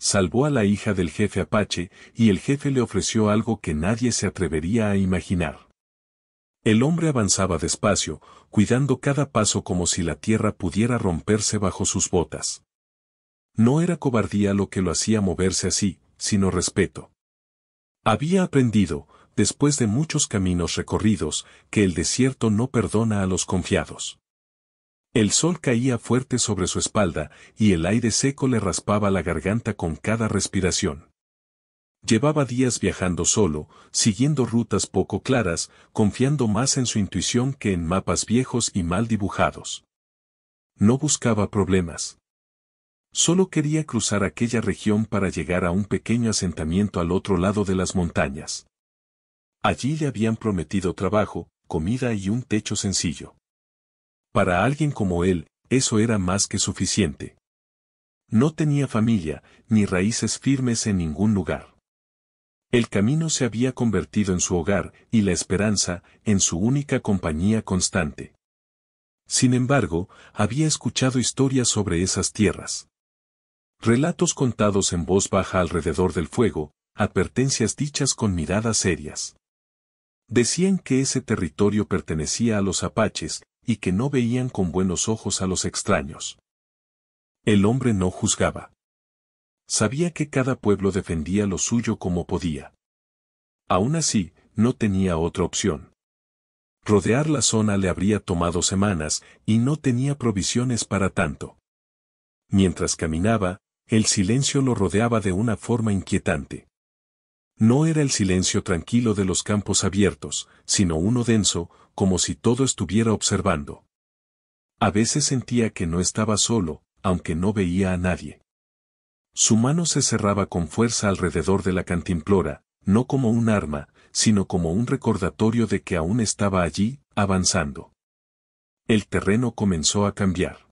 salvó a la hija del jefe apache, y el jefe le ofreció algo que nadie se atrevería a imaginar. El hombre avanzaba despacio, cuidando cada paso como si la tierra pudiera romperse bajo sus botas. No era cobardía lo que lo hacía moverse así, sino respeto. Había aprendido, después de muchos caminos recorridos, que el desierto no perdona a los confiados. El sol caía fuerte sobre su espalda, y el aire seco le raspaba la garganta con cada respiración. Llevaba días viajando solo, siguiendo rutas poco claras, confiando más en su intuición que en mapas viejos y mal dibujados. No buscaba problemas. Solo quería cruzar aquella región para llegar a un pequeño asentamiento al otro lado de las montañas. Allí le habían prometido trabajo, comida y un techo sencillo. Para alguien como él, eso era más que suficiente. No tenía familia, ni raíces firmes en ningún lugar. El camino se había convertido en su hogar, y la esperanza, en su única compañía constante. Sin embargo, había escuchado historias sobre esas tierras. Relatos contados en voz baja alrededor del fuego, advertencias dichas con miradas serias. Decían que ese territorio pertenecía a los apaches, y que no veían con buenos ojos a los extraños. El hombre no juzgaba. Sabía que cada pueblo defendía lo suyo como podía. Aún así, no tenía otra opción. Rodear la zona le habría tomado semanas, y no tenía provisiones para tanto. Mientras caminaba, el silencio lo rodeaba de una forma inquietante. No era el silencio tranquilo de los campos abiertos, sino uno denso, como si todo estuviera observando. A veces sentía que no estaba solo, aunque no veía a nadie. Su mano se cerraba con fuerza alrededor de la cantimplora, no como un arma, sino como un recordatorio de que aún estaba allí, avanzando. El terreno comenzó a cambiar.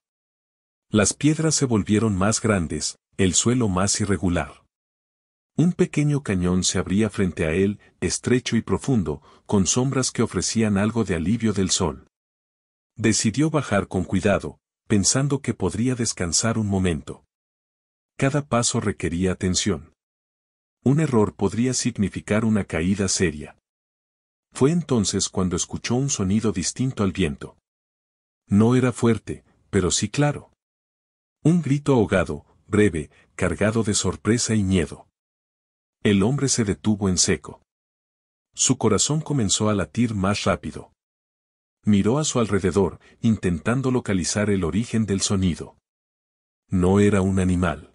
Las piedras se volvieron más grandes, el suelo más irregular. Un pequeño cañón se abría frente a él, estrecho y profundo, con sombras que ofrecían algo de alivio del sol. Decidió bajar con cuidado, pensando que podría descansar un momento. Cada paso requería atención. Un error podría significar una caída seria. Fue entonces cuando escuchó un sonido distinto al viento. No era fuerte, pero sí claro. Un grito ahogado, breve, cargado de sorpresa y miedo. El hombre se detuvo en seco. Su corazón comenzó a latir más rápido. Miró a su alrededor, intentando localizar el origen del sonido. No era un animal.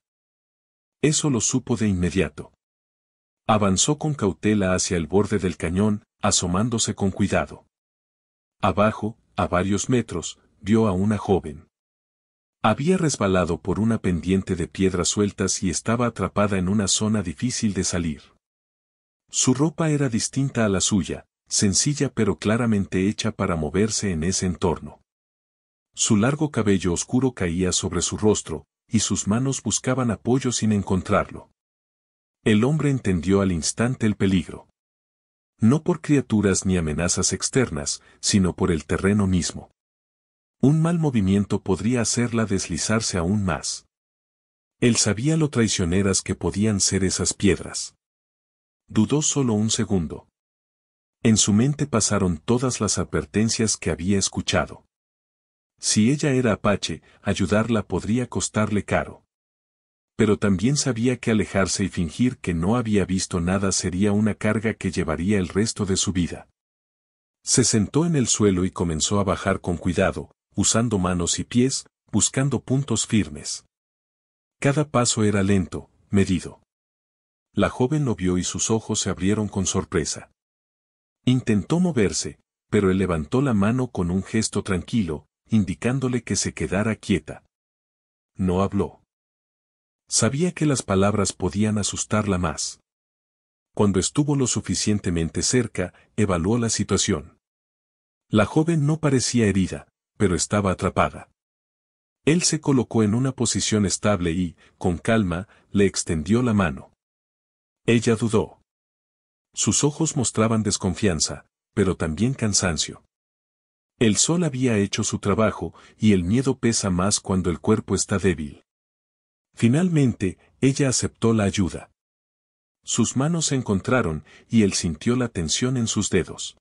Eso lo supo de inmediato. Avanzó con cautela hacia el borde del cañón, asomándose con cuidado. Abajo, a varios metros, vio a una joven. Había resbalado por una pendiente de piedras sueltas y estaba atrapada en una zona difícil de salir. Su ropa era distinta a la suya, sencilla pero claramente hecha para moverse en ese entorno. Su largo cabello oscuro caía sobre su rostro, y sus manos buscaban apoyo sin encontrarlo. El hombre entendió al instante el peligro. No por criaturas ni amenazas externas, sino por el terreno mismo. Un mal movimiento podría hacerla deslizarse aún más. Él sabía lo traicioneras que podían ser esas piedras. Dudó solo un segundo. En su mente pasaron todas las advertencias que había escuchado. Si ella era apache, ayudarla podría costarle caro. Pero también sabía que alejarse y fingir que no había visto nada sería una carga que llevaría el resto de su vida. Se sentó en el suelo y comenzó a bajar con cuidado, usando manos y pies, buscando puntos firmes. Cada paso era lento, medido. La joven lo vio y sus ojos se abrieron con sorpresa. Intentó moverse, pero él levantó la mano con un gesto tranquilo, indicándole que se quedara quieta. No habló. Sabía que las palabras podían asustarla más. Cuando estuvo lo suficientemente cerca, evaluó la situación. La joven no parecía herida, pero estaba atrapada. Él se colocó en una posición estable y, con calma, le extendió la mano. Ella dudó. Sus ojos mostraban desconfianza, pero también cansancio. El sol había hecho su trabajo, y el miedo pesa más cuando el cuerpo está débil. Finalmente, ella aceptó la ayuda. Sus manos se encontraron y él sintió la tensión en sus dedos.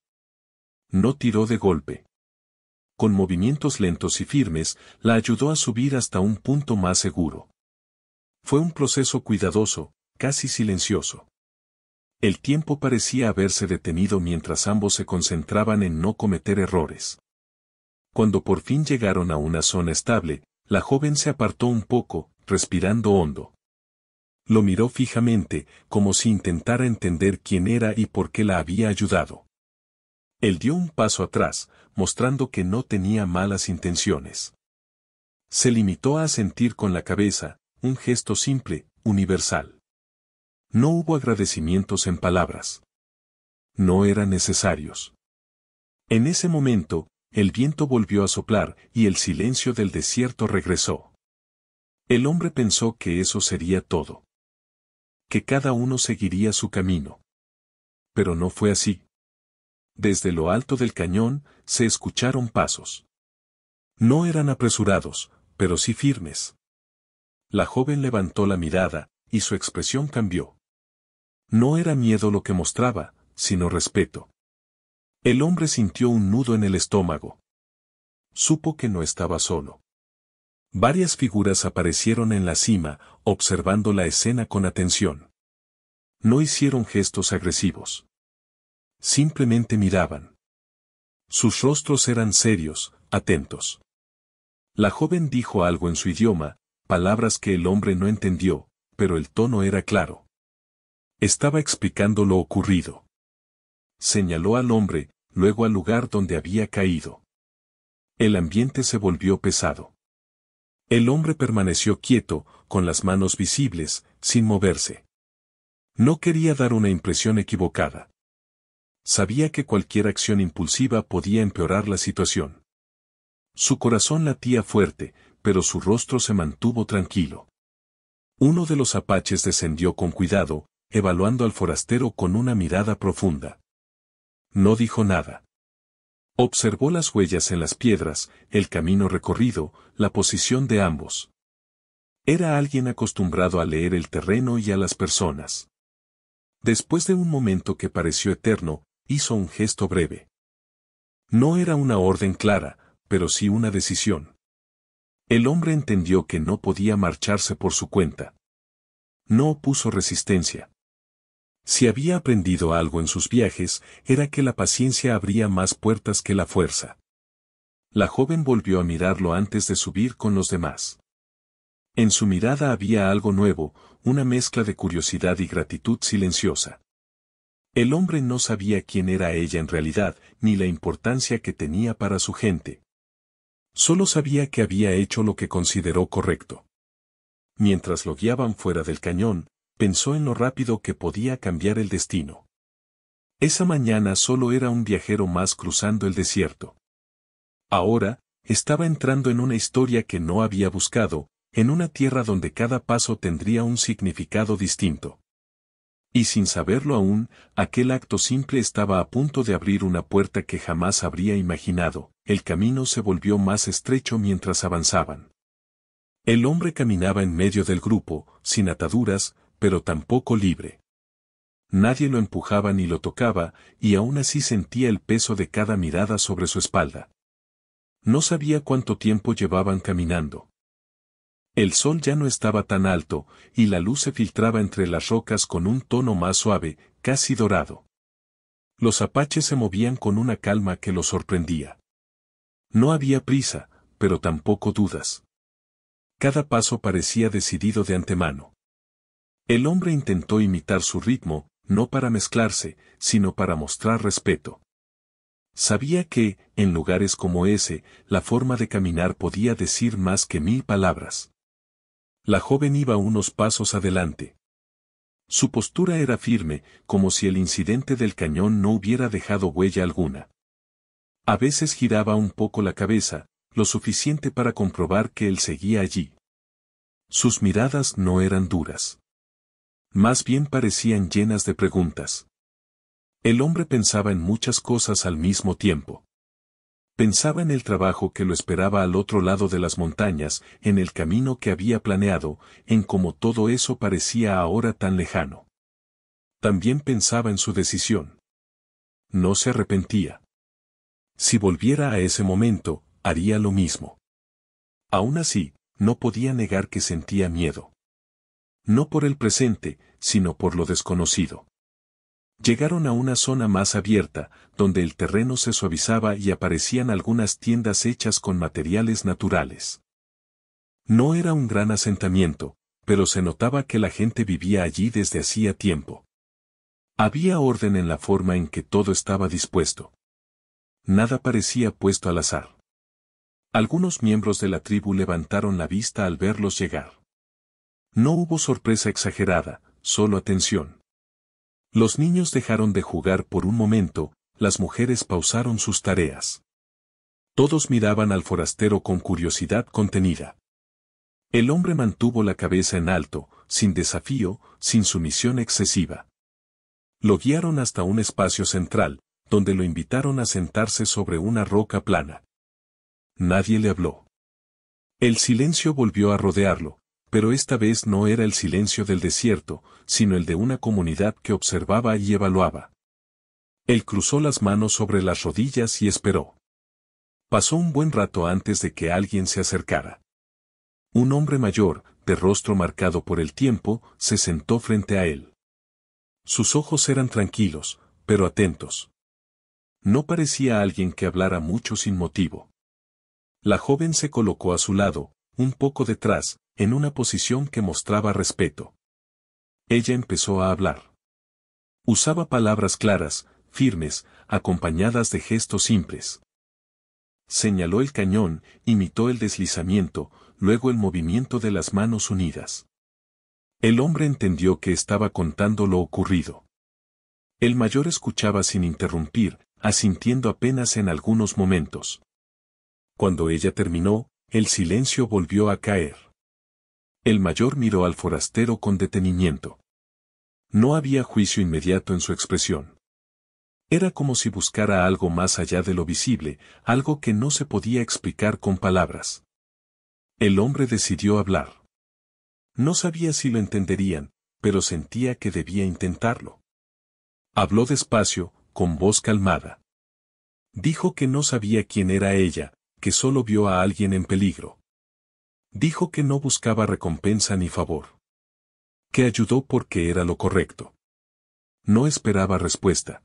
No tiró de golpe. Con movimientos lentos y firmes, la ayudó a subir hasta un punto más seguro. Fue un proceso cuidadoso, casi silencioso. El tiempo parecía haberse detenido mientras ambos se concentraban en no cometer errores. Cuando por fin llegaron a una zona estable, la joven se apartó un poco, respirando hondo. Lo miró fijamente, como si intentara entender quién era y por qué la había ayudado. Él dio un paso atrás, mostrando que no tenía malas intenciones. Se limitó a asentir con la cabeza, un gesto simple, universal. No hubo agradecimientos en palabras. No eran necesarios. En ese momento, el viento volvió a soplar y el silencio del desierto regresó. El hombre pensó que eso sería todo. Que cada uno seguiría su camino. Pero no fue así. Desde lo alto del cañón, se escucharon pasos. No eran apresurados, pero sí firmes. La joven levantó la mirada, y su expresión cambió. No era miedo lo que mostraba, sino respeto. El hombre sintió un nudo en el estómago. Supo que no estaba solo. Varias figuras aparecieron en la cima, observando la escena con atención. No hicieron gestos agresivos. Simplemente miraban. Sus rostros eran serios, atentos. La joven dijo algo en su idioma, palabras que el hombre no entendió, pero el tono era claro. Estaba explicando lo ocurrido. Señaló al hombre, luego al lugar donde había caído. El ambiente se volvió pesado. El hombre permaneció quieto, con las manos visibles, sin moverse. No quería dar una impresión equivocada. Sabía que cualquier acción impulsiva podía empeorar la situación. Su corazón latía fuerte, pero su rostro se mantuvo tranquilo. Uno de los apaches descendió con cuidado, evaluando al forastero con una mirada profunda. No dijo nada. Observó las huellas en las piedras, el camino recorrido, la posición de ambos. Era alguien acostumbrado a leer el terreno y a las personas. Después de un momento que pareció eterno, hizo un gesto breve. No era una orden clara, pero sí una decisión. El hombre entendió que no podía marcharse por su cuenta. No opuso resistencia. Si había aprendido algo en sus viajes, era que la paciencia abría más puertas que la fuerza. La joven volvió a mirarlo antes de subir con los demás. En su mirada había algo nuevo, una mezcla de curiosidad y gratitud silenciosa. El hombre no sabía quién era ella en realidad, ni la importancia que tenía para su gente. Solo sabía que había hecho lo que consideró correcto. Mientras lo guiaban fuera del cañón, pensó en lo rápido que podía cambiar el destino. Esa mañana solo era un viajero más cruzando el desierto. Ahora, estaba entrando en una historia que no había buscado, en una tierra donde cada paso tendría un significado distinto. Y sin saberlo aún, aquel acto simple estaba a punto de abrir una puerta que jamás habría imaginado. El camino se volvió más estrecho mientras avanzaban. El hombre caminaba en medio del grupo, sin ataduras, pero tampoco libre. Nadie lo empujaba ni lo tocaba, y aún así sentía el peso de cada mirada sobre su espalda. No sabía cuánto tiempo llevaban caminando. El sol ya no estaba tan alto, y la luz se filtraba entre las rocas con un tono más suave, casi dorado. Los apaches se movían con una calma que los sorprendía. No había prisa, pero tampoco dudas. Cada paso parecía decidido de antemano. El hombre intentó imitar su ritmo, no para mezclarse, sino para mostrar respeto. Sabía que, en lugares como ese, la forma de caminar podía decir más que 1000 palabras. La joven iba unos pasos adelante. Su postura era firme, como si el incidente del cañón no hubiera dejado huella alguna. A veces giraba un poco la cabeza, lo suficiente para comprobar que él seguía allí. Sus miradas no eran duras. Más bien parecían llenas de preguntas. El hombre pensaba en muchas cosas al mismo tiempo. Pensaba en el trabajo que lo esperaba al otro lado de las montañas, en el camino que había planeado, en cómo todo eso parecía ahora tan lejano. También pensaba en su decisión. No se arrepentía. Si volviera a ese momento, haría lo mismo. Aún así, no podía negar que sentía miedo. No por el presente, sino por lo desconocido. Llegaron a una zona más abierta, donde el terreno se suavizaba y aparecían algunas tiendas hechas con materiales naturales. No era un gran asentamiento, pero se notaba que la gente vivía allí desde hacía tiempo. Había orden en la forma en que todo estaba dispuesto. Nada parecía puesto al azar. Algunos miembros de la tribu levantaron la vista al verlos llegar. No hubo sorpresa exagerada, solo atención. Los niños dejaron de jugar por un momento, las mujeres pausaron sus tareas. Todos miraban al forastero con curiosidad contenida. El hombre mantuvo la cabeza en alto, sin desafío, sin sumisión excesiva. Lo guiaron hasta un espacio central, donde lo invitaron a sentarse sobre una roca plana. Nadie le habló. El silencio volvió a rodearlo, pero esta vez no era el silencio del desierto, sino el de una comunidad que observaba y evaluaba. Él cruzó las manos sobre las rodillas y esperó. Pasó un buen rato antes de que alguien se acercara. Un hombre mayor, de rostro marcado por el tiempo, se sentó frente a él. Sus ojos eran tranquilos, pero atentos. No parecía alguien que hablara mucho sin motivo. La joven se colocó a su lado, un poco detrás, en una posición que mostraba respeto. Ella empezó a hablar. Usaba palabras claras, firmes, acompañadas de gestos simples. Señaló el cañón, imitó el deslizamiento, luego el movimiento de las manos unidas. El hombre entendió que estaba contando lo ocurrido. El mayor escuchaba sin interrumpir, asintiendo apenas en algunos momentos. Cuando ella terminó, el silencio volvió a caer. El mayor miró al forastero con detenimiento. No había juicio inmediato en su expresión. Era como si buscara algo más allá de lo visible, algo que no se podía explicar con palabras. El hombre decidió hablar. No sabía si lo entenderían, pero sentía que debía intentarlo. Habló despacio, con voz calmada. Dijo que no sabía quién era ella, que solo vio a alguien en peligro. Dijo que no buscaba recompensa ni favor. Que ayudó porque era lo correcto. No esperaba respuesta.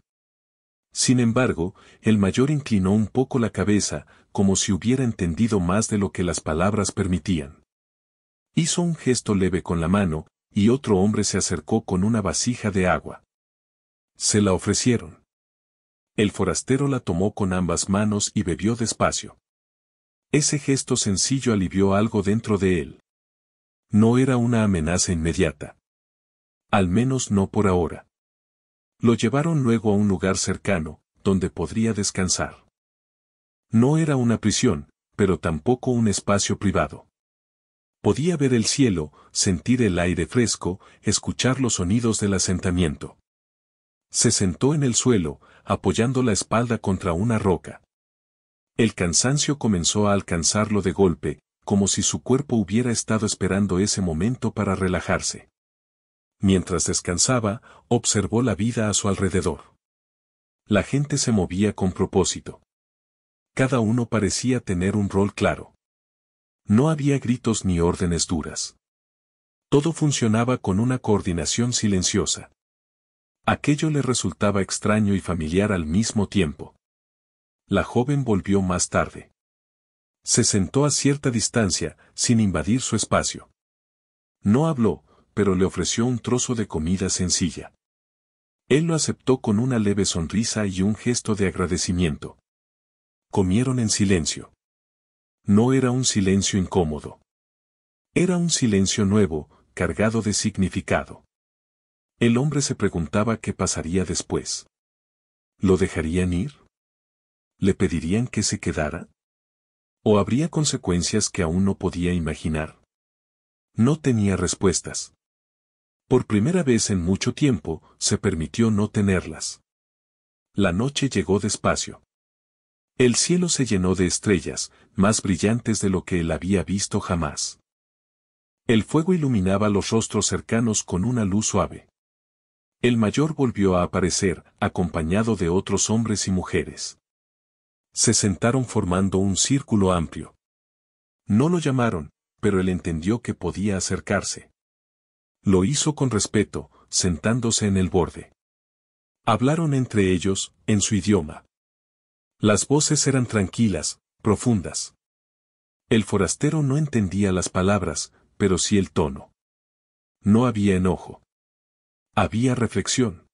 Sin embargo, el mayor inclinó un poco la cabeza, como si hubiera entendido más de lo que las palabras permitían. Hizo un gesto leve con la mano, y otro hombre se acercó con una vasija de agua. Se la ofrecieron. El forastero la tomó con ambas manos y bebió despacio. Ese gesto sencillo alivió algo dentro de él. No era una amenaza inmediata. Al menos no por ahora. Lo llevaron luego a un lugar cercano, donde podría descansar. No era una prisión, pero tampoco un espacio privado. Podía ver el cielo, sentir el aire fresco, escuchar los sonidos del asentamiento. Se sentó en el suelo, apoyando la espalda contra una roca. El cansancio comenzó a alcanzarlo de golpe, como si su cuerpo hubiera estado esperando ese momento para relajarse. Mientras descansaba, observó la vida a su alrededor. La gente se movía con propósito. Cada uno parecía tener un rol claro. No había gritos ni órdenes duras. Todo funcionaba con una coordinación silenciosa. Aquello le resultaba extraño y familiar al mismo tiempo. La joven volvió más tarde. Se sentó a cierta distancia, sin invadir su espacio. No habló, pero le ofreció un trozo de comida sencilla. Él lo aceptó con una leve sonrisa y un gesto de agradecimiento. Comieron en silencio. No era un silencio incómodo. Era un silencio nuevo, cargado de significado. El hombre se preguntaba qué pasaría después. ¿Lo dejarían ir? ¿Le pedirían que se quedara? ¿O habría consecuencias que aún no podía imaginar? No tenía respuestas. Por primera vez en mucho tiempo, se permitió no tenerlas. La noche llegó despacio. El cielo se llenó de estrellas, más brillantes de lo que él había visto jamás. El fuego iluminaba los rostros cercanos con una luz suave. El mayor volvió a aparecer, acompañado de otros hombres y mujeres. Se sentaron formando un círculo amplio. No lo llamaron, pero él entendió que podía acercarse. Lo hizo con respeto, sentándose en el borde. Hablaron entre ellos, en su idioma. Las voces eran tranquilas, profundas. El forastero no entendía las palabras, pero sí el tono. No había enojo. Había reflexión.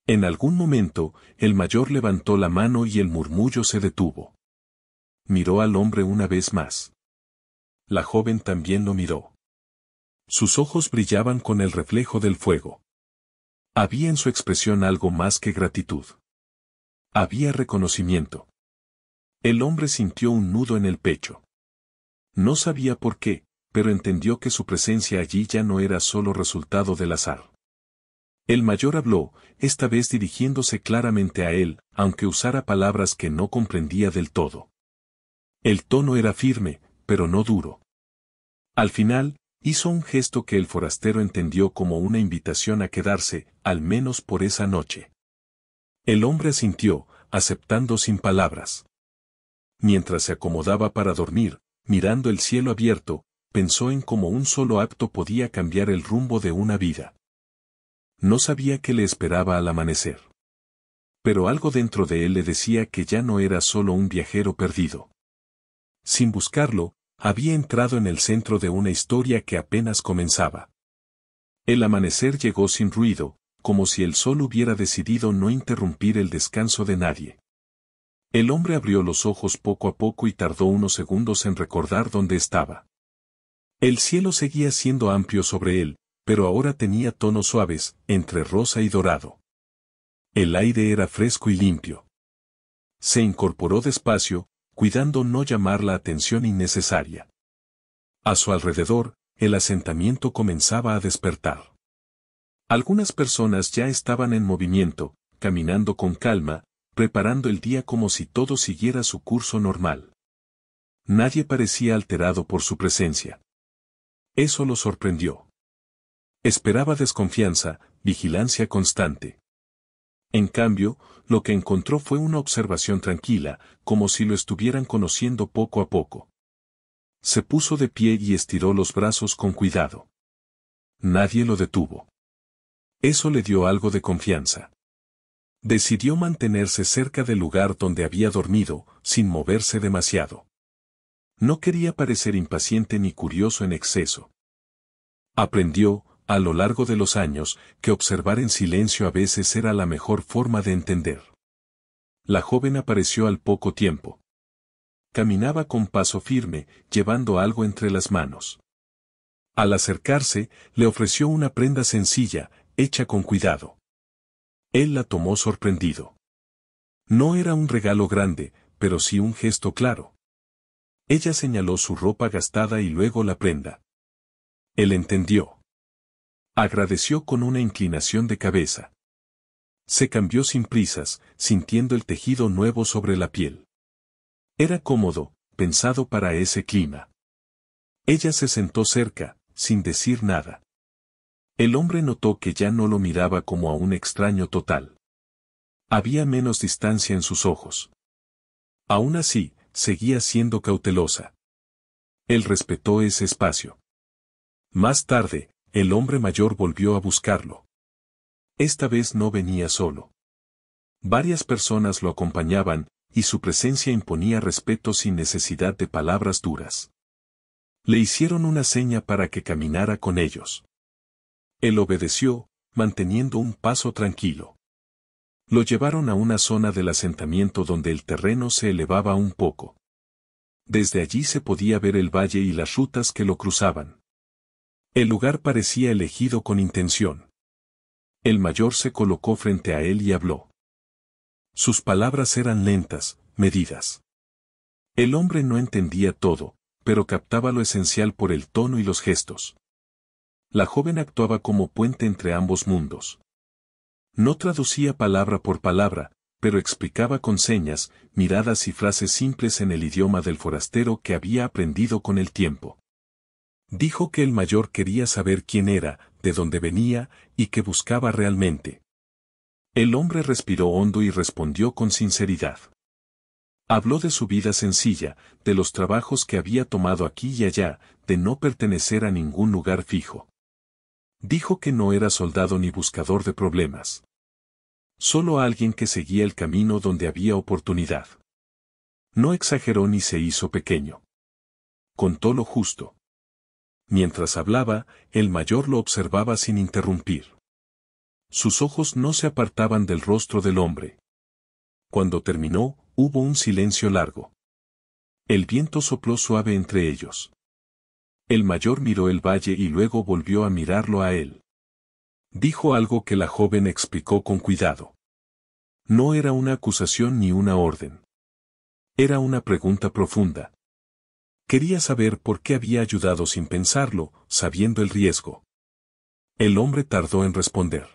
En algún momento, el mayor levantó la mano y el murmullo se detuvo. Miró al hombre una vez más. La joven también lo miró. Sus ojos brillaban con el reflejo del fuego. Había en su expresión algo más que gratitud. Había reconocimiento. El hombre sintió un nudo en el pecho. No sabía por qué, pero entendió que su presencia allí ya no era solo resultado del azar. El mayor habló, esta vez dirigiéndose claramente a él, aunque usara palabras que no comprendía del todo. El tono era firme, pero no duro. Al final, hizo un gesto que el forastero entendió como una invitación a quedarse, al menos por esa noche. El hombre asintió, aceptando sin palabras. Mientras se acomodaba para dormir, mirando el cielo abierto, pensó en cómo un solo acto podía cambiar el rumbo de una vida. No sabía qué le esperaba al amanecer. Pero algo dentro de él le decía que ya no era solo un viajero perdido. Sin buscarlo, había entrado en el centro de una historia que apenas comenzaba. El amanecer llegó sin ruido, como si el sol hubiera decidido no interrumpir el descanso de nadie. El hombre abrió los ojos poco a poco y tardó unos segundos en recordar dónde estaba. El cielo seguía siendo amplio sobre él, pero ahora tenía tonos suaves, entre rosa y dorado. El aire era fresco y limpio. Se incorporó despacio, cuidando no llamar la atención innecesaria. A su alrededor, el asentamiento comenzaba a despertar. Algunas personas ya estaban en movimiento, caminando con calma, preparando el día como si todo siguiera su curso normal. Nadie parecía alterado por su presencia. Eso lo sorprendió. Esperaba desconfianza, vigilancia constante. En cambio, lo que encontró fue una observación tranquila, como si lo estuvieran conociendo poco a poco. Se puso de pie y estiró los brazos con cuidado. Nadie lo detuvo. Eso le dio algo de confianza. Decidió mantenerse cerca del lugar donde había dormido, sin moverse demasiado. No quería parecer impaciente ni curioso en exceso. Aprendió, a lo largo de los años, que observar en silencio a veces era la mejor forma de entender. La joven apareció al poco tiempo. Caminaba con paso firme, llevando algo entre las manos. Al acercarse, le ofreció una prenda sencilla, hecha con cuidado. Él la tomó sorprendido. No era un regalo grande, pero sí un gesto claro. Ella señaló su ropa gastada y luego la prenda. Él entendió. Agradeció con una inclinación de cabeza. Se cambió sin prisas, sintiendo el tejido nuevo sobre la piel. Era cómodo, pensado para ese clima. Ella se sentó cerca, sin decir nada. El hombre notó que ya no lo miraba como a un extraño total. Había menos distancia en sus ojos. Aún así, seguía siendo cautelosa. Él respetó ese espacio. Más tarde, el hombre mayor volvió a buscarlo. Esta vez no venía solo. Varias personas lo acompañaban, y su presencia imponía respeto sin necesidad de palabras duras. Le hicieron una seña para que caminara con ellos. Él obedeció, manteniendo un paso tranquilo. Lo llevaron a una zona del asentamiento donde el terreno se elevaba un poco. Desde allí se podía ver el valle y las rutas que lo cruzaban. El lugar parecía elegido con intención. El mayor se colocó frente a él y habló. Sus palabras eran lentas, medidas. El hombre no entendía todo, pero captaba lo esencial por el tono y los gestos. La joven actuaba como puente entre ambos mundos. No traducía palabra por palabra, pero explicaba con señas, miradas y frases simples en el idioma del forastero que había aprendido con el tiempo. Dijo que el mayor quería saber quién era, de dónde venía, y qué buscaba realmente. El hombre respiró hondo y respondió con sinceridad. Habló de su vida sencilla, de los trabajos que había tomado aquí y allá, de no pertenecer a ningún lugar fijo. Dijo que no era soldado ni buscador de problemas. Solo alguien que seguía el camino donde había oportunidad. No exageró ni se hizo pequeño. Contó lo justo. Mientras hablaba, el mayor lo observaba sin interrumpir. Sus ojos no se apartaban del rostro del hombre. Cuando terminó, hubo un silencio largo. El viento sopló suave entre ellos. El mayor miró el valle y luego volvió a mirarlo a él. Dijo algo que la joven explicó con cuidado. No era una acusación ni una orden. Era una pregunta profunda. Quería saber por qué había ayudado sin pensarlo, sabiendo el riesgo. El hombre tardó en responder.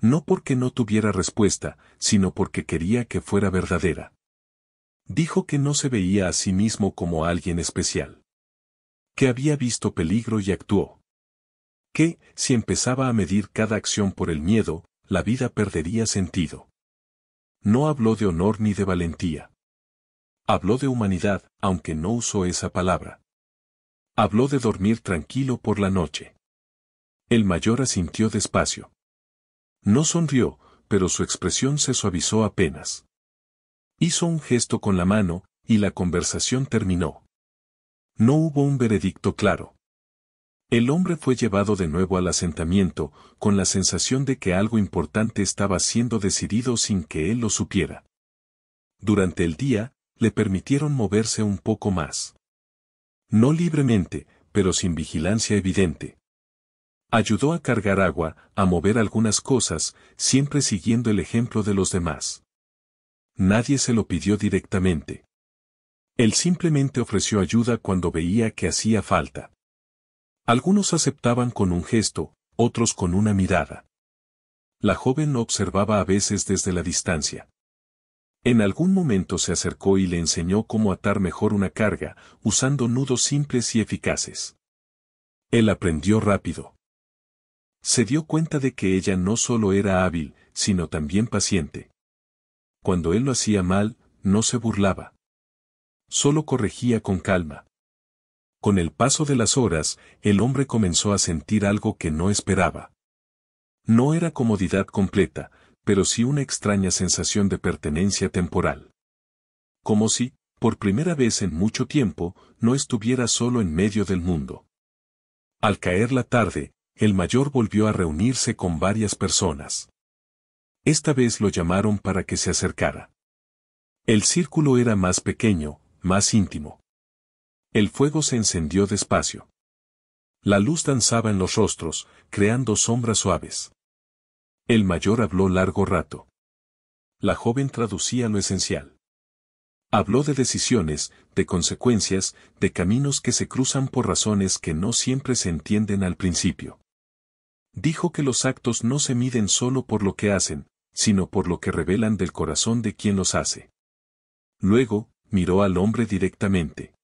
No porque no tuviera respuesta, sino porque quería que fuera verdadera. Dijo que no se veía a sí mismo como alguien especial. Que había visto peligro y actuó. Que, si empezaba a medir cada acción por el miedo, la vida perdería sentido. No habló de honor ni de valentía. Habló de humanidad, aunque no usó esa palabra. Habló de dormir tranquilo por la noche. El mayor asintió despacio. No sonrió, pero su expresión se suavizó apenas. Hizo un gesto con la mano, y la conversación terminó. No hubo un veredicto claro. El hombre fue llevado de nuevo al asentamiento, con la sensación de que algo importante estaba siendo decidido sin que él lo supiera. Durante el día, le permitieron moverse un poco más. No libremente, pero sin vigilancia evidente. Ayudó a cargar agua, a mover algunas cosas, siempre siguiendo el ejemplo de los demás. Nadie se lo pidió directamente. Él simplemente ofreció ayuda cuando veía que hacía falta. Algunos aceptaban con un gesto, otros con una mirada. La joven lo observaba a veces desde la distancia. En algún momento se acercó y le enseñó cómo atar mejor una carga, usando nudos simples y eficaces. Él aprendió rápido. Se dio cuenta de que ella no solo era hábil, sino también paciente. Cuando él lo hacía mal, no se burlaba. Solo corregía con calma. Con el paso de las horas, el hombre comenzó a sentir algo que no esperaba. No era comodidad completa, pero sí una extraña sensación de pertenencia temporal. Como si, por primera vez en mucho tiempo, no estuviera solo en medio del mundo. Al caer la tarde, el mayor volvió a reunirse con varias personas. Esta vez lo llamaron para que se acercara. El círculo era más pequeño, más íntimo. El fuego se encendió despacio. La luz danzaba en los rostros, creando sombras suaves. El mayor habló largo rato. La joven traducía lo esencial. Habló de decisiones, de consecuencias, de caminos que se cruzan por razones que no siempre se entienden al principio. Dijo que los actos no se miden solo por lo que hacen, sino por lo que revelan del corazón de quien los hace. Luego, miró al hombre directamente.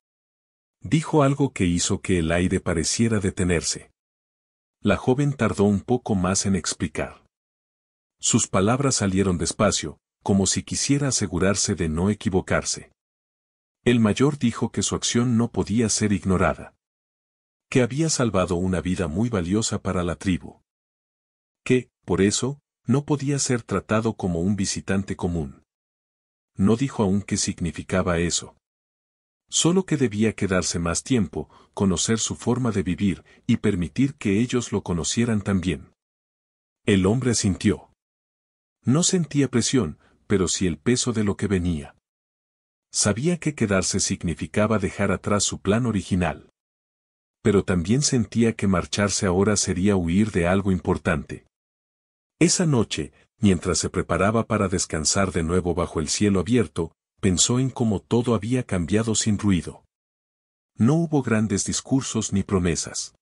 Dijo algo que hizo que el aire pareciera detenerse. La joven tardó un poco más en explicar. Sus palabras salieron despacio, como si quisiera asegurarse de no equivocarse. El mayor dijo que su acción no podía ser ignorada. Que había salvado una vida muy valiosa para la tribu. Que, por eso, no podía ser tratado como un visitante común. No dijo aún qué significaba eso. Solo que debía quedarse más tiempo, conocer su forma de vivir y permitir que ellos lo conocieran también. El hombre asintió. No sentía presión, pero sí el peso de lo que venía. Sabía que quedarse significaba dejar atrás su plan original. Pero también sentía que marcharse ahora sería huir de algo importante. Esa noche, mientras se preparaba para descansar de nuevo bajo el cielo abierto, pensó en cómo todo había cambiado sin ruido. No hubo grandes discursos ni promesas.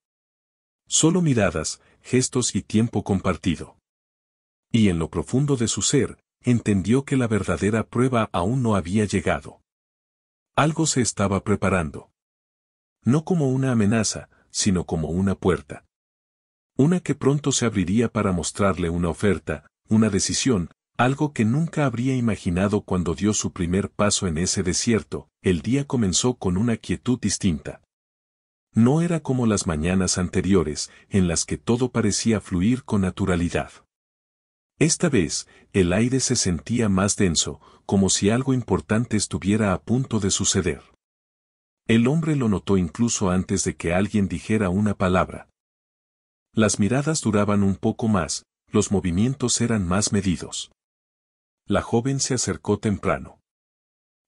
Solo miradas, gestos y tiempo compartido. Y en lo profundo de su ser, entendió que la verdadera prueba aún no había llegado. Algo se estaba preparando. No como una amenaza, sino como una puerta. Una que pronto se abriría para mostrarle una oferta, una decisión, algo que nunca habría imaginado cuando dio su primer paso en ese desierto. El día comenzó con una quietud distinta. No era como las mañanas anteriores, en las que todo parecía fluir con naturalidad. Esta vez, el aire se sentía más denso, como si algo importante estuviera a punto de suceder. El hombre lo notó incluso antes de que alguien dijera una palabra. Las miradas duraban un poco más, los movimientos eran más medidos. La joven se acercó temprano.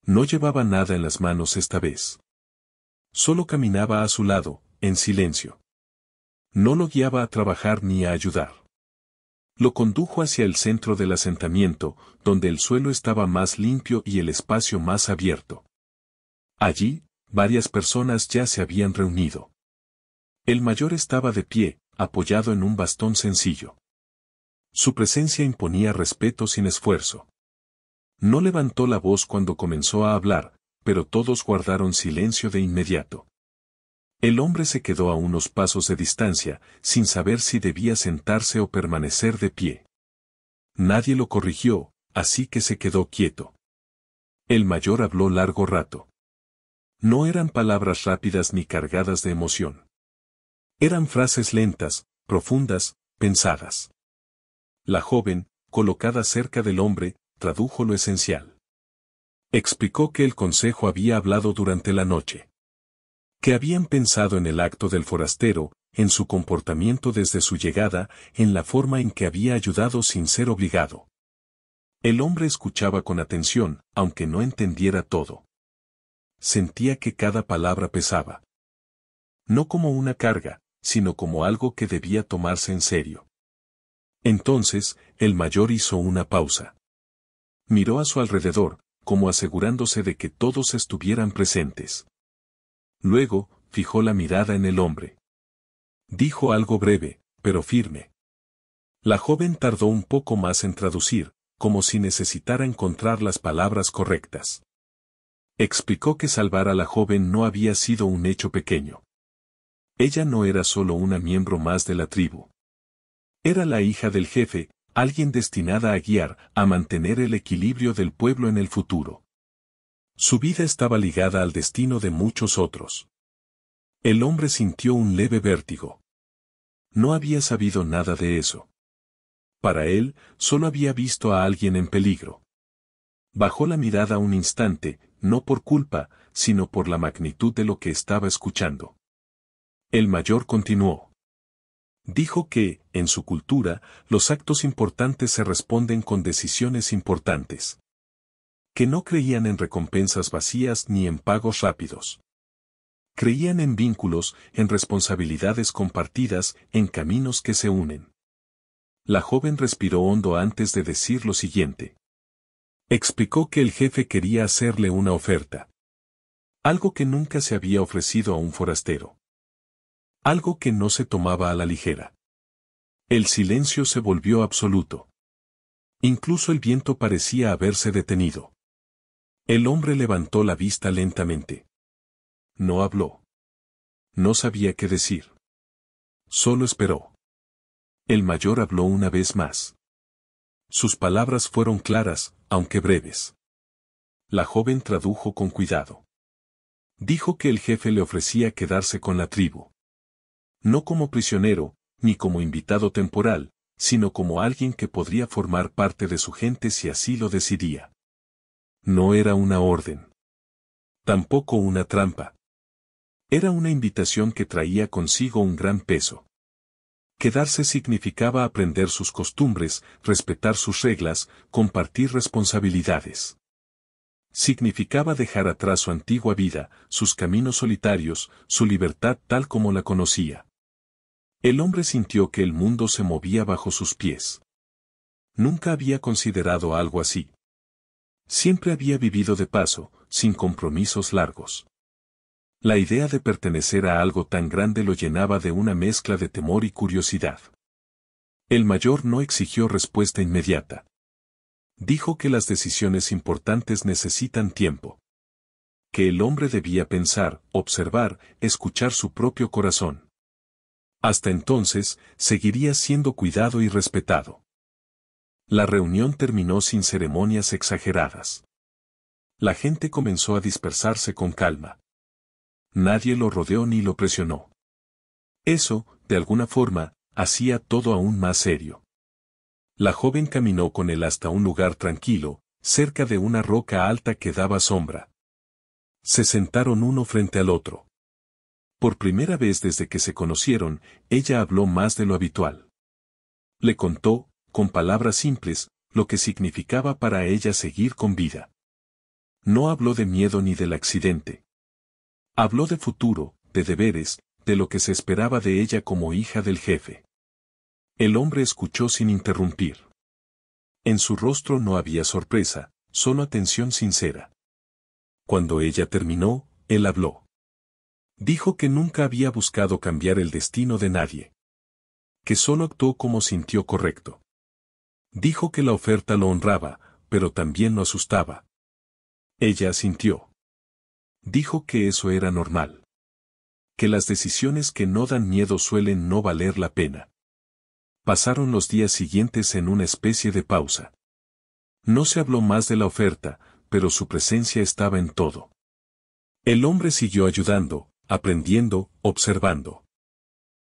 No llevaba nada en las manos esta vez. Solo caminaba a su lado, en silencio. No lo guiaba a trabajar ni a ayudar. Lo condujo hacia el centro del asentamiento, donde el suelo estaba más limpio y el espacio más abierto. Allí, varias personas ya se habían reunido. El mayor estaba de pie, apoyado en un bastón sencillo. Su presencia imponía respeto sin esfuerzo. No levantó la voz cuando comenzó a hablar, pero todos guardaron silencio de inmediato. El hombre se quedó a unos pasos de distancia, sin saber si debía sentarse o permanecer de pie. Nadie lo corrigió, así que se quedó quieto. El mayor habló largo rato. No eran palabras rápidas ni cargadas de emoción. Eran frases lentas, profundas, pensadas. La joven, colocada cerca del hombre, tradujo lo esencial. Explicó que el consejo había hablado durante la noche. Que habían pensado en el acto del forastero, en su comportamiento desde su llegada, en la forma en que había ayudado sin ser obligado. El hombre escuchaba con atención, aunque no entendiera todo. Sentía que cada palabra pesaba. No como una carga, sino como algo que debía tomarse en serio. Entonces, el mayor hizo una pausa. Miró a su alrededor, como asegurándose de que todos estuvieran presentes. Luego, fijó la mirada en el hombre. Dijo algo breve, pero firme. La joven tardó un poco más en traducir, como si necesitara encontrar las palabras correctas. Explicó que salvar a la joven no había sido un hecho pequeño. Ella no era solo una miembro más de la tribu. Era la hija del jefe, alguien destinada a guiar, a mantener el equilibrio del pueblo en el futuro. Su vida estaba ligada al destino de muchos otros. El hombre sintió un leve vértigo. No había sabido nada de eso. Para él, solo había visto a alguien en peligro. Bajó la mirada un instante, no por culpa, sino por la magnitud de lo que estaba escuchando. El mayor continuó. Dijo que, en su cultura, los actos importantes se responden con decisiones importantes. Que no creían en recompensas vacías ni en pagos rápidos. Creían en vínculos, en responsabilidades compartidas, en caminos que se unen. La joven respiró hondo antes de decir lo siguiente. Explicó que el jefe quería hacerle una oferta. Algo que nunca se había ofrecido a un forastero. Algo que no se tomaba a la ligera. El silencio se volvió absoluto. Incluso el viento parecía haberse detenido. El hombre levantó la vista lentamente. No habló. No sabía qué decir. Solo esperó. El mayor habló una vez más. Sus palabras fueron claras, aunque breves. La joven tradujo con cuidado. Dijo que el jefe le ofrecía quedarse con la tribu. No como prisionero, ni como invitado temporal, sino como alguien que podría formar parte de su gente si así lo decidía. No era una orden. Tampoco una trampa. Era una invitación que traía consigo un gran peso. Quedarse significaba aprender sus costumbres, respetar sus reglas, compartir responsabilidades. Significaba dejar atrás su antigua vida, sus caminos solitarios, su libertad tal como la conocía. El hombre sintió que el mundo se movía bajo sus pies. Nunca había considerado algo así. Siempre había vivido de paso, sin compromisos largos. La idea de pertenecer a algo tan grande lo llenaba de una mezcla de temor y curiosidad. El mayor no exigió respuesta inmediata. Dijo que las decisiones importantes necesitan tiempo. Que el hombre debía pensar, observar, escuchar su propio corazón. Hasta entonces, seguiría siendo cuidado y respetado. La reunión terminó sin ceremonias exageradas. La gente comenzó a dispersarse con calma. Nadie lo rodeó ni lo presionó. Eso, de alguna forma, hacía todo aún más serio. La joven caminó con él hasta un lugar tranquilo, cerca de una roca alta que daba sombra. Se sentaron uno frente al otro. Por primera vez desde que se conocieron, ella habló más de lo habitual. Le contó, con palabras simples, lo que significaba para ella seguir con vida. No habló de miedo ni del accidente. Habló de futuro, de deberes, de lo que se esperaba de ella como hija del jefe. El hombre escuchó sin interrumpir. En su rostro no había sorpresa, solo atención sincera. Cuando ella terminó, él habló. Dijo que nunca había buscado cambiar el destino de nadie. Que solo actuó como sintió correcto. Dijo que la oferta lo honraba, pero también lo asustaba. Ella asintió. Dijo que eso era normal. Que las decisiones que no dan miedo suelen no valer la pena. Pasaron los días siguientes en una especie de pausa. No se habló más de la oferta, pero su presencia estaba en todo. El hombre siguió ayudando, aprendiendo, observando.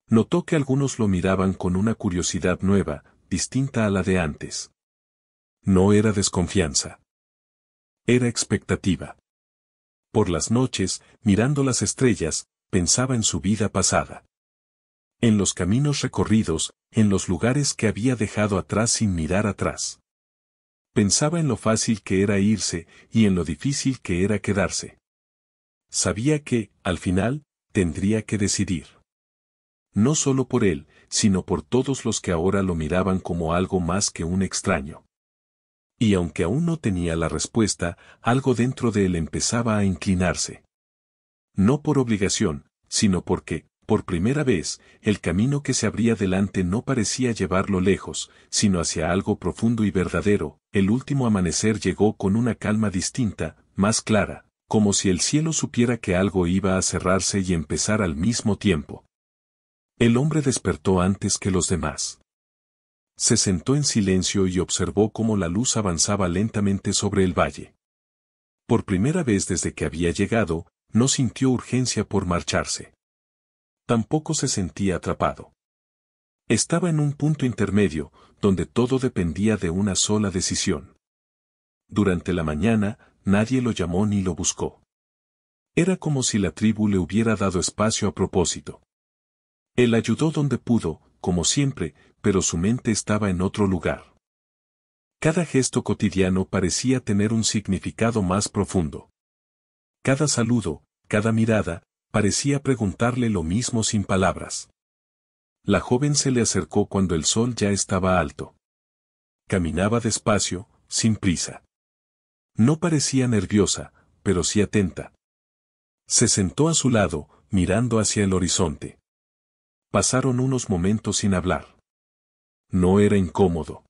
Notó que algunos lo miraban con una curiosidad nueva, distinta a la de antes. No era desconfianza. Era expectativa. Por las noches, mirando las estrellas, pensaba en su vida pasada. En los caminos recorridos, en los lugares que había dejado atrás sin mirar atrás. Pensaba en lo fácil que era irse y en lo difícil que era quedarse. Sabía que, al final, tendría que decidir. No solo por él, sino por todos los que ahora lo miraban como algo más que un extraño. Y aunque aún no tenía la respuesta, algo dentro de él empezaba a inclinarse. No por obligación, sino porque, por primera vez, el camino que se abría delante no parecía llevarlo lejos, sino hacia algo profundo y verdadero. El último amanecer llegó con una calma distinta, más clara, como si el cielo supiera que algo iba a cerrarse y empezar al mismo tiempo. El hombre despertó antes que los demás. Se sentó en silencio y observó cómo la luz avanzaba lentamente sobre el valle. Por primera vez desde que había llegado, no sintió urgencia por marcharse. Tampoco se sentía atrapado. Estaba en un punto intermedio, donde todo dependía de una sola decisión. Durante la mañana, nadie lo llamó ni lo buscó. Era como si la tribu le hubiera dado espacio a propósito. Él ayudó donde pudo, como siempre, pero su mente estaba en otro lugar. Cada gesto cotidiano parecía tener un significado más profundo. Cada saludo, cada mirada, parecía preguntarle lo mismo sin palabras. La joven se le acercó cuando el sol ya estaba alto. Caminaba despacio, sin prisa. No parecía nerviosa, pero sí atenta. Se sentó a su lado, mirando hacia el horizonte. Pasaron unos momentos sin hablar. No era incómodo.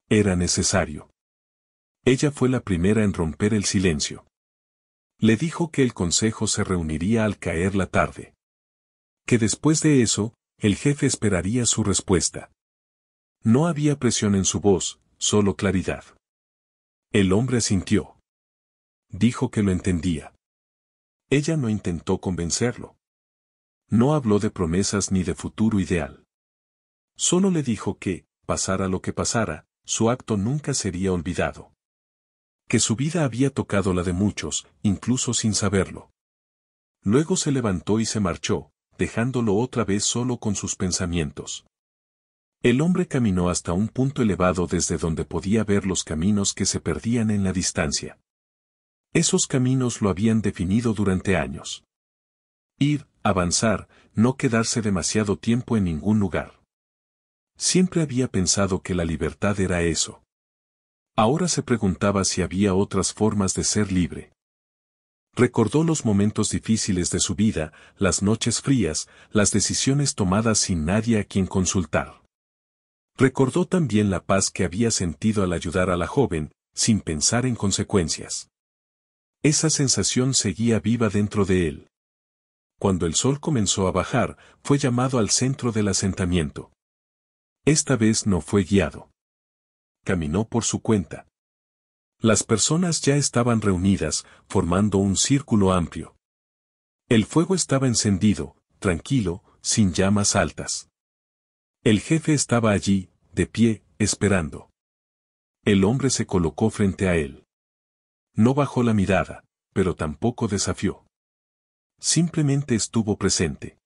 Era necesario. Ella fue la primera en romper el silencio. Le dijo que el consejo se reuniría al caer la tarde. Que después de eso, el jefe esperaría su respuesta. No había presión en su voz, solo claridad. El hombre asintió. Dijo que lo entendía. Ella no intentó convencerlo. No habló de promesas ni de futuro ideal. Solo le dijo que, pasara lo que pasara, su acto nunca sería olvidado. Que su vida había tocado la de muchos, incluso sin saberlo. Luego se levantó y se marchó, dejándolo otra vez solo con sus pensamientos. El hombre caminó hasta un punto elevado desde donde podía ver los caminos que se perdían en la distancia. Esos caminos lo habían definido durante años. Ir, avanzar, no quedarse demasiado tiempo en ningún lugar. Siempre había pensado que la libertad era eso. Ahora se preguntaba si había otras formas de ser libre. Recordó los momentos difíciles de su vida, las noches frías, las decisiones tomadas sin nadie a quien consultar. Recordó también la paz que había sentido al ayudar a la joven, sin pensar en consecuencias. Esa sensación seguía viva dentro de él. Cuando el sol comenzó a bajar, fue llamado al centro del asentamiento. Esta vez no fue guiado. Caminó por su cuenta. Las personas ya estaban reunidas, formando un círculo amplio. El fuego estaba encendido, tranquilo, sin llamas altas. El jefe estaba allí, de pie, esperando. El hombre se colocó frente a él. No bajó la mirada, pero tampoco desafió. Simplemente estuvo presente.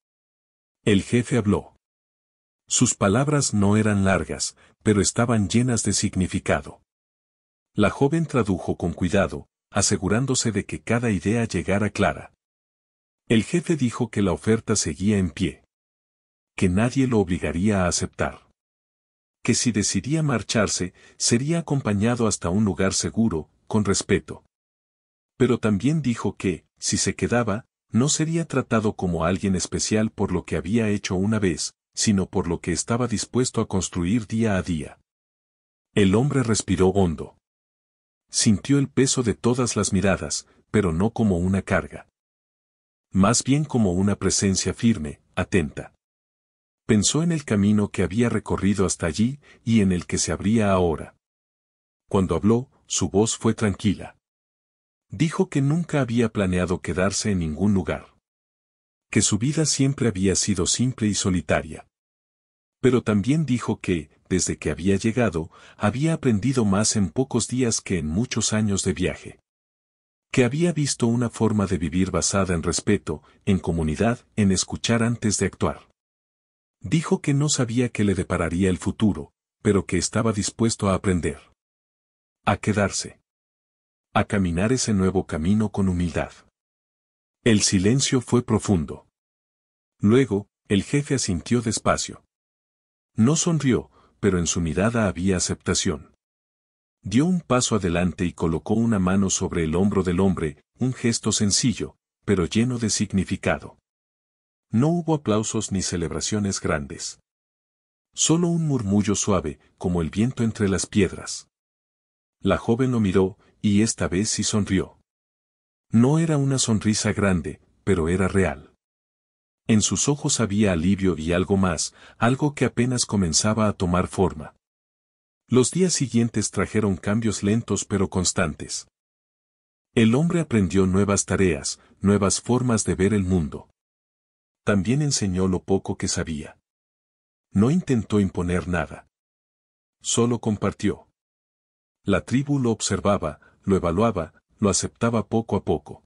El jefe habló. Sus palabras no eran largas, pero estaban llenas de significado. La joven tradujo con cuidado, asegurándose de que cada idea llegara clara. El jefe dijo que la oferta seguía en pie. Que nadie lo obligaría a aceptar. Que si decidía marcharse, sería acompañado hasta un lugar seguro, con respeto. Pero también dijo que, si se quedaba, no sería tratado como alguien especial por lo que había hecho una vez, sino por lo que estaba dispuesto a construir día a día. El hombre respiró hondo. Sintió el peso de todas las miradas, pero no como una carga. Más bien como una presencia firme, atenta. Pensó en el camino que había recorrido hasta allí y en el que se abría ahora. Cuando habló, su voz fue tranquila. Dijo que nunca había planeado quedarse en ningún lugar. Que su vida siempre había sido simple y solitaria. Pero también dijo que, desde que había llegado, había aprendido más en pocos días que en muchos años de viaje. Que había visto una forma de vivir basada en respeto, en comunidad, en escuchar antes de actuar. Dijo que no sabía qué le depararía el futuro, pero que estaba dispuesto a aprender. A quedarse. A caminar ese nuevo camino con humildad. El silencio fue profundo. Luego, el jefe asintió despacio. No sonrió, pero en su mirada había aceptación. Dio un paso adelante y colocó una mano sobre el hombro del hombre, un gesto sencillo, pero lleno de significado. No hubo aplausos ni celebraciones grandes. Solo un murmullo suave, como el viento entre las piedras. La joven lo miró, y esta vez sí sonrió. No era una sonrisa grande, pero era real. En sus ojos había alivio y algo más, algo que apenas comenzaba a tomar forma. Los días siguientes trajeron cambios lentos pero constantes. El hombre aprendió nuevas tareas, nuevas formas de ver el mundo. También enseñó lo poco que sabía. No intentó imponer nada. Solo compartió. La tribu lo observaba, lo evaluaba, lo aceptaba poco a poco.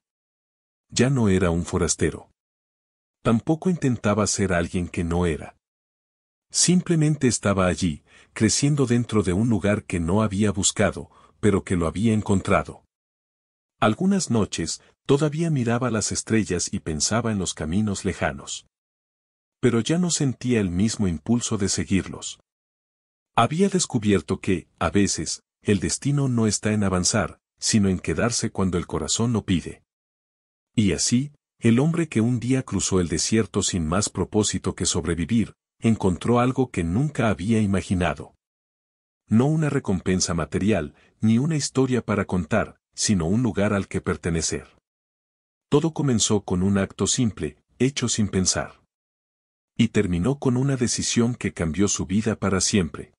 Ya no era un forastero. Tampoco intentaba ser alguien que no era. Simplemente estaba allí, creciendo dentro de un lugar que no había buscado, pero que lo había encontrado. Algunas noches, todavía miraba las estrellas y pensaba en los caminos lejanos. Pero ya no sentía el mismo impulso de seguirlos. Había descubierto que, a veces, el destino no está en avanzar, sino en quedarse cuando el corazón lo pide. Y así, el hombre que un día cruzó el desierto sin más propósito que sobrevivir, encontró algo que nunca había imaginado. No una recompensa material, ni una historia para contar, sino un lugar al que pertenecer. Todo comenzó con un acto simple, hecho sin pensar. Y terminó con una decisión que cambió su vida para siempre.